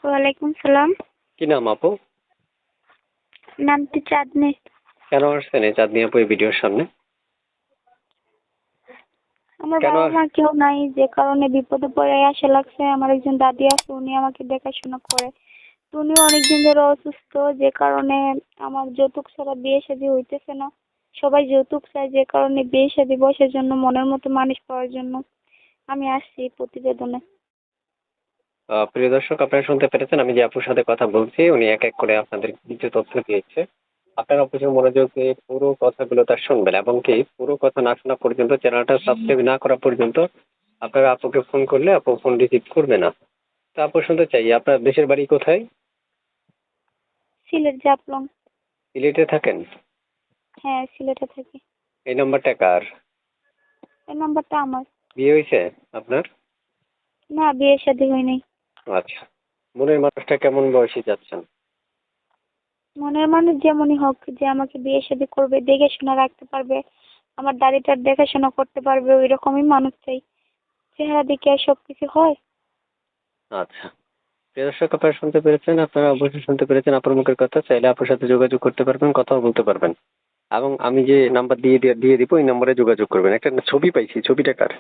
ওয়ালাইকুম সালাম। কি নাম আপু? নামটি চাঁদনি। কেন আসছেন এই চাঁদনি আপু এই ভিডিওর সামনে? আমার কেন বাবা মা কেউ নাই, যে কারণে বিপদে পড়ে আসা লাগছে। আমার একজন দাদি আছে, উনি আমাকে দেখাশোনা করে। তো উনিও অনেকদিন ধরে অসুস্থ, যে কারণে আমার যৌতুক ছাড়া বিয়ে শাদী হইতেছে না। সবাই যৌতুক চায়, যে কারণে বিয়ে শাদী বসার জন্য, মনের মতো মানুষ পাওয়ার জন্য আমি আসছি এই প্রতিবেদনে। প্রিয় দর্শক, আপনারা শুনতে পেরেছেন আমি যে আপুর সাথে কথা বলছি, উনি এক এক করে আপনাদের কিছু তথ্য দিয়েছে। আপনারা অবশ্যই মনোযোগ দিয়ে পুরো কথাগুলো তার শুনবেন, এবং কি পুরো কথা না শোনা পর্যন্ত, চ্যানেলটা সাবস্ক্রাইব না করা পর্যন্ত আপনারা আপুকে ফোন করলে আপু ফোন রিসিভ করবে না। তো আপু শুনতে চাই, আপনার দেশের বাড়ি কোথায়? সিলেট জাফলং। সিলেটে থাকেন? হ্যাঁ, সিলেটে থাকি। এই নাম্বারটা কার? এই নাম্বারটা আমার। বিয়ে হয়েছে আপনার? না, বিয়ে শাদী হয়নি। আচ্ছা। মনের মানুষটা কেমন বয়সী যাচ্ছেন? মনের মানুষ যেমনই হোক, যে আমাকে বিয়ে শাদী করবে, দেখে শুনে রাখতে পারবে, আমার দাড়িটার দেখাশোনা করতে পারবে, ওই রকমই মানুষ চাই। চেহারা দেখে আর সবকিছু হয়? আচ্ছা। প্রিয় দর্শক, আপনারা শুনতে পেরেছেন, আপনারা অবশ্যই শুনতে পেরেছেন আপুর মুখের কথা। চাইলে আপুর সাথে যোগাযোগ করতে পারবেন, কথাও বলতে পারবেন। এবং আমি যে নাম্বার দিয়ে দিব, এই নম্বরে যোগাযোগ করবেন। একটা ছবি পাইছি, ছবিটা কার?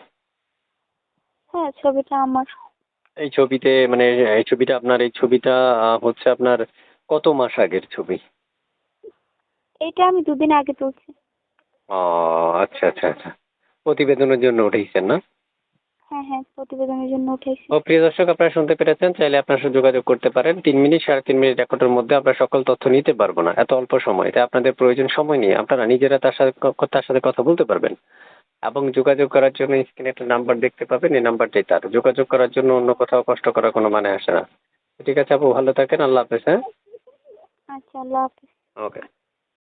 হ্যাঁ, ছবিটা আমার। এই ছবিতে মানে এই ছবিটা আপনার, এই ছবিটা হচ্ছে আপনার কত মাস আগের ছবি? এইটা আমি দুদিন আগে তুলছি। ও আচ্ছা আচ্ছা আচ্ছা। প্রতিবেদনের জন্য উঠেছেন না? হ্যাঁ হ্যাঁ, প্রতিবেদনের জন্য উঠেছি। ও প্রিয় দর্শক, আপনারা শুনতে পেরেছেন, চাইলে আপনার সাথে যোগাযোগ করতে পারেন। 3 মিনিট 3.5 মিনিট রেকর্ডের মধ্যে আমরা সকল তথ্য নিতে পারবো না, এত অল্প সময়। তাই আপনাদের প্রয়োজন সময় নিয়ে আপনারা নিজেরা তার সাথে কথা বলতে পারবেন। এবং যোগাযোগ করার জন্য স্ক্রিনে একটা নাম্বার দেখতে পাবেন, এই নাম্বারটাই তার। যোগাযোগ করার জন্য অন্য কোথাও কষ্ট করার কোনো মানে আসে না। ঠিক আছে আপু, ভালো থাকেন। আল্লাহ হাফেজ। হ্যাঁ, আচ্ছা, আল্লাহ হাফেজ। ওকে।